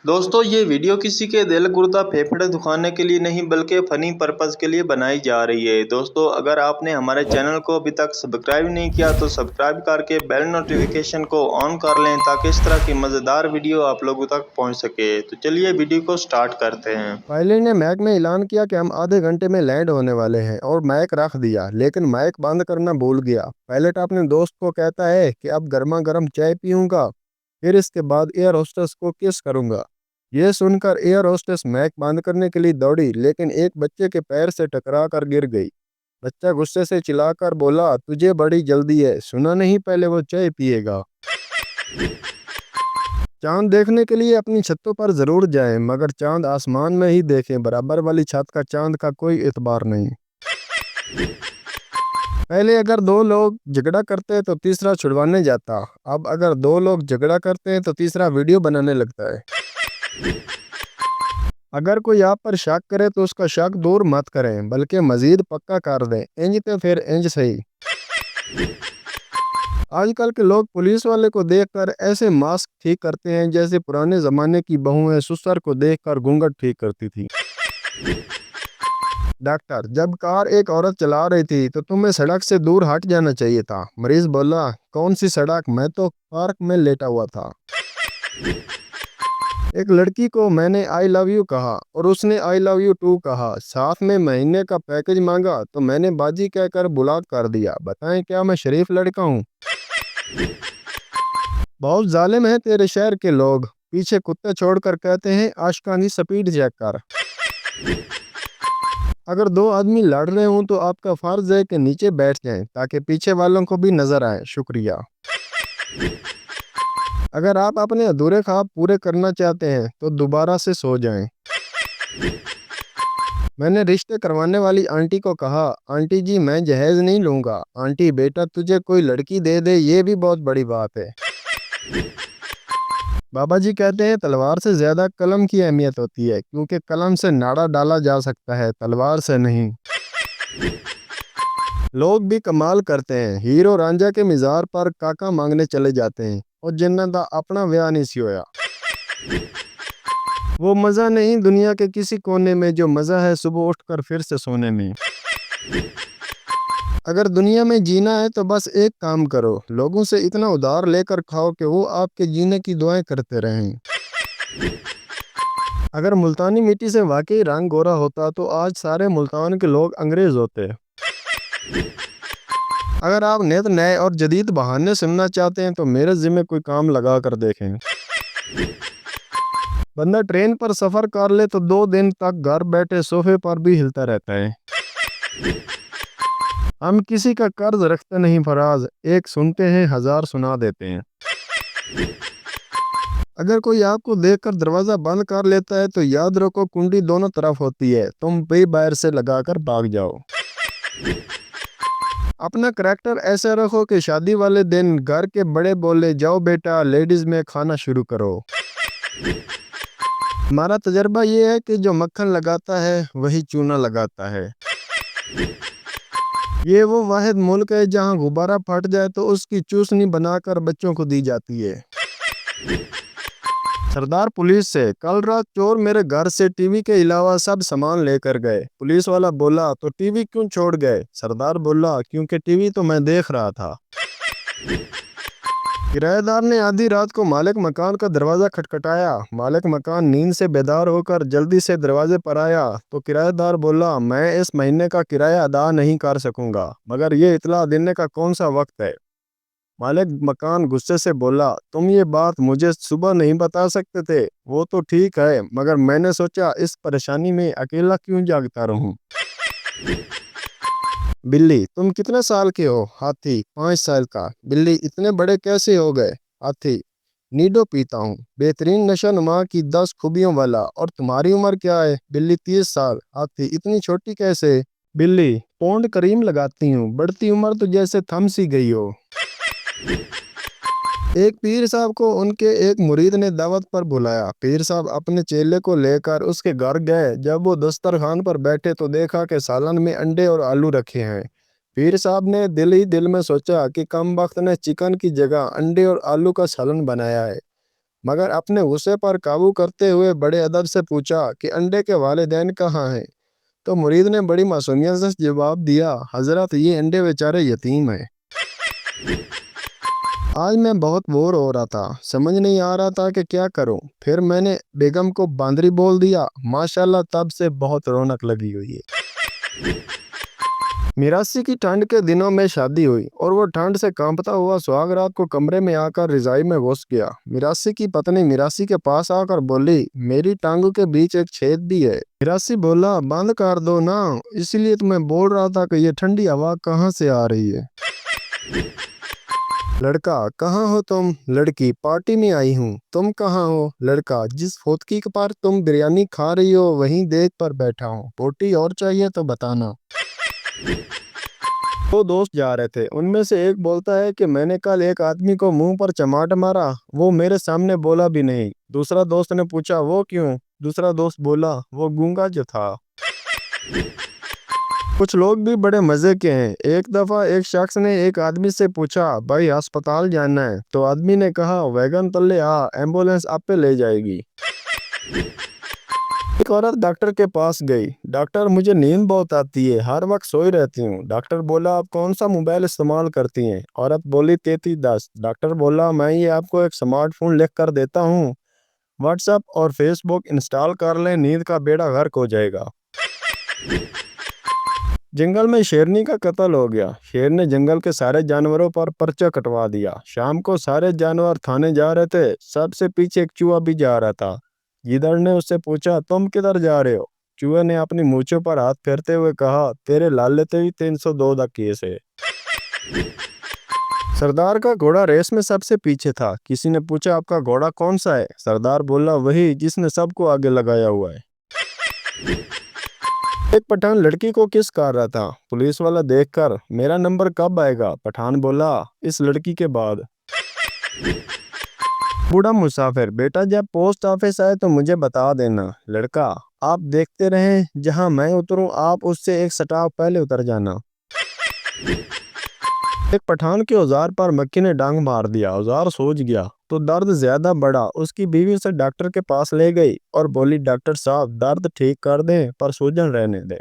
दोस्तों ये वीडियो किसी के दिल गुर्दा फेफड़े दुखाने के लिए नहीं बल्कि फ़नी पर्पज़ के लिए बनाई जा रही है। दोस्तों अगर आपने हमारे चैनल को अभी तक सब्सक्राइब नहीं किया तो सब्सक्राइब करके बेल नोटिफिकेशन को ऑन कर लें ताकि इस तरह की मज़ेदार वीडियो आप लोगों तक पहुंच सके। तो चलिए वीडियो को स्टार्ट करते हैं। पायलट ने मैक में ऐलान किया कि हम आधे घंटे में लैंड होने वाले हैं और मैक रख दिया, लेकिन मैक बंद करना भूल गया। पायलट अपने दोस्त को कहता है कि अब गर्मा गर्म चाय पीऊंगा, फिर इसके बाद एयर होस्टेस को किस करूंगा। यह सुनकर एयर होस्टेस मैक बंद करने के लिए दौड़ी, लेकिन एक बच्चे के पैर से टकरा कर गिर गई। बच्चा गुस्से से चिल्लाकर बोला, तुझे बड़ी जल्दी है, सुना नहीं पहले वो चाय पिएगा। चांद देखने के लिए अपनी छतों पर जरूर जाएं, मगर चांद आसमान में ही देखें, बराबर वाली छत का चांद का कोई एतबार नहीं। पहले अगर दो लोग झगड़ा करते तो तीसरा छुड़वाने जाता, अब अगर दो लोग झगड़ा करते हैं तो तीसरा वीडियो बनाने लगता है। अगर कोई आप पर शक करे तो उसका शक दूर मत करें, बल्कि मजीद पक्का कर दें, इंज तो फिर इंज सही। आजकल के लोग पुलिस वाले को देखकर ऐसे मास्क ठीक करते हैं जैसे पुराने जमाने की बहुएं सुसर को देखकर घूंघट ठीक करती थी। डॉक्टर, जब कार एक औरत चला रही थी तो तुम्हें सड़क से दूर हट जाना चाहिए था। मरीज बोला, कौन सी सड़क, मैं तो पार्क में लेटा हुआ था। एक लड़की को मैंने आई लव यू कहा और उसने आई लव यू टू कहा, साथ में महीने का पैकेज मांगा तो मैंने बाजी कहकर ब्लॉक कर दिया। बताएं क्या मैं शरीफ लड़का हूँ? बहुत जालिम है तेरे शहर के लोग, पीछे कुत्ते छोड़कर कहते हैं आशिकानी स्पीड चेक कर। अगर दो आदमी लड़ रहे हों तो आपका फर्ज है कि नीचे बैठ जाएं ताकि पीछे वालों को भी नजर आए। शुक्रिया। अगर आप अपने अधूरे ख्वाब पूरे करना चाहते हैं तो दोबारा से सो जाएं। मैंने रिश्ते करवाने वाली आंटी को कहा, आंटी जी मैं जहेज नहीं लूंगा। आंटी, बेटा तुझे कोई लड़की दे दे ये भी बहुत बड़ी बात है। बाबा जी कहते हैं तलवार से ज्यादा कलम की अहमियत होती है, क्योंकि कलम से नाड़ा डाला जा सकता है, तलवार से नहीं। लोग भी कमाल करते हैं, हीरो रांझा के मिजार पर काका मांगने चले जाते हैं और जिन्ना दा अपना ब्याह नहीं सी होया। वो मजा नहीं दुनिया के किसी कोने में जो मजा है सुबह उठकर फिर से सोने में। अगर दुनिया में जीना है तो बस एक काम करो, लोगों से इतना उधार लेकर खाओ कि वो आपके जीने की दुआएं करते रहें। अगर मुल्तानी मिट्टी से वाकई रंग गोरा होता तो आज सारे मुल्तान के लोग अंग्रेज होते। अगर आप नित नए और जदीद बहाने सुनना चाहते हैं तो मेरे जिम्मे कोई काम लगा कर देखें। बंदा ट्रेन पर सफर कर ले तो 2 दिन तक घर बैठे सोफे पर भी हिलता रहता है। हम किसी का कर्ज रखते नहीं फराज, एक सुनते हैं हजार सुना देते हैं। अगर कोई आपको देखकर दरवाजा बंद कर लेता है तो याद रखो कुंडी दोनों तरफ होती है, तुम भी बाहर से लगाकर भाग जाओ। अपना करैक्टर ऐसा रखो कि शादी वाले दिन घर के बड़े बोले, जाओ बेटा लेडीज में खाना शुरू करो। हमारा तजर्बा ये है कि जो मक्खन लगाता है वही चूना लगाता है। ये वो वाहिद मुल्क है जहां गुब्बारा फट जाए तो उसकी चूसनी बनाकर बच्चों को दी जाती है। सरदार पुलिस से, कल रात चोर मेरे घर से टीवी के अलावा सब सामान लेकर गए। पुलिस वाला बोला, तो टीवी क्यों छोड़ गए? सरदार बोला, क्योंकि टीवी तो मैं देख रहा था। किराएदार ने आधी रात को मालिक मकान का दरवाजा खटखटाया। मालिक मकान नींद से बेदार होकर जल्दी से दरवाजे पर आया तो किराएदार बोला, मैं इस महीने का किराया अदा नहीं कर सकूंगा, मगर ये इतला देने का कौन सा वक्त है? मालिक मकान गुस्से से बोला, तुम ये बात मुझे सुबह नहीं बता सकते थे? वो तो ठीक है, मगर मैंने सोचा इस परेशानी में अकेला क्यों जागता रहूं। बिल्ली, तुम कितने साल के हो? हाथी, 5 साल का। बिल्ली, इतने बड़े कैसे हो गए? हाथी, नीडो पीता हूँ, बेहतरीन नशा नुमा की 10 खूबियों वाला। और तुम्हारी उम्र क्या है? बिल्ली, 30 साल। हाथी, इतनी छोटी कैसे? बिल्ली, पौंड क्रीम लगाती हूँ, बढ़ती उम्र तो जैसे थम सी गई हो। एक पीर साहब को उनके एक मुरीद ने दावत पर बुलाया। पीर साहब अपने चेले को लेकर उसके घर गए। जब वो दस्तरखान पर बैठे तो देखा कि सालन में अंडे और आलू रखे हैं। पीर साहब ने दिल ही दिल में सोचा कि कम वक्त ने चिकन की जगह अंडे और आलू का सालन बनाया है। मगर अपने गुस्से पर काबू करते हुए बड़े अदब से पूछा कि अंडे के वालिदैन कहाँ हैं। तो मुरीद ने बड़ी मासूमियत से जवाब दिया, हजरत ये अंडे बेचारे यतीम हैं। आज मैं बहुत बोर हो रहा था, समझ नहीं आ रहा था कि क्या करूं। फिर मैंने बेगम को बांदरी बोल दिया। माशाल्लाह तब से बहुत रौनक लगी हुई है। मिरासी की ठंड के दिनों में शादी हुई और वो ठंड से कांपता हुआ सुहाग रात को कमरे में आकर रजाई में घुस गया। मिरासी की पत्नी मिरासी के पास आकर बोली, मेरी टांगों के बीच एक छेद भी है। मिरासी बोला, बंद कर दो ना, इसलिए तो मैं बोल रहा था कि ये ठंडी हवा कहाँ से आ रही है। लड़का, कहाँ हो तुम? लड़की, पार्टी में आई हूँ। तुम कहाँ हो? लड़का, जिस फोतकी के पर तुम बिरयानी खा रही हो वहीं देख पर बैठा हूँ। बोटी और चाहिए तो बताना। दो दोस्त जा रहे थे, उनमें से एक बोलता है कि मैंने कल एक आदमी को मुंह पर चमाट मारा, वो मेरे सामने बोला भी नहीं। दूसरा दोस्त ने पूछा, वो क्यों? दूसरा दोस्त बोला, वो गूंगा जो था। कुछ लोग भी बड़े मजे के हैं। एक दफा एक शख्स ने एक आदमी से पूछा, भाई अस्पताल जाना है? तो आदमी ने कहा, वैगन तले आ, एम्बुलेंस आप पे ले जाएगी। एक औरत डॉक्टर के पास गई। डॉक्टर, मुझे नींद बहुत आती है, हर वक्त सोई रहती हूँ। डॉक्टर बोला, आप कौन सा मोबाइल इस्तेमाल करती हैं? औरत बोली, 3310। डॉक्टर बोला, मैं ये आपको एक स्मार्टफोन लिख कर देता हूँ, व्हाट्सएप और फेसबुक इंस्टॉल कर लें, नींद का बेड़ा गर्क हो जाएगा। जंगल में शेरनी का कत्ल हो गया। शेर ने जंगल के सारे जानवरों पर पर्चा कटवा दिया। शाम को सारे जानवर थाने जा रहे थे, सबसे पीछे एक चूहा भी जा रहा था। गीदड़ ने उससे पूछा, तुम किधर जा रहे हो? चूहे ने अपनी मूंछों पर हाथ फेरते हुए कहा, तेरे लाले ते ही 302 का केस है। सरदार का घोड़ा रेस में सबसे पीछे था। किसी ने पूछा, आपका घोड़ा कौन सा है? सरदार बोला, वही जिसने सबको आगे लगाया हुआ है। एक पठान लड़की को किस कर रहा था। पुलिस वाला देखकर, मेरा नंबर कब आएगा? पठान बोला, इस लड़की के बाद। बूढ़ा मुसाफिर, बेटा जब पोस्ट ऑफिस आए तो मुझे बता देना। लड़का, आप देखते रहें, जहां मैं उतरूं आप उससे एक स्टॉप पहले उतर जाना। एक पठान के औजार पर मक्खी ने डांग मार दिया। औजार सूज गया तो दर्द ज्यादा बढ़ा। उसकी बीवी उसे डॉक्टर के पास ले गई और बोली, डॉक्टर साहब दर्द ठीक कर दें पर सूजन रहने दें।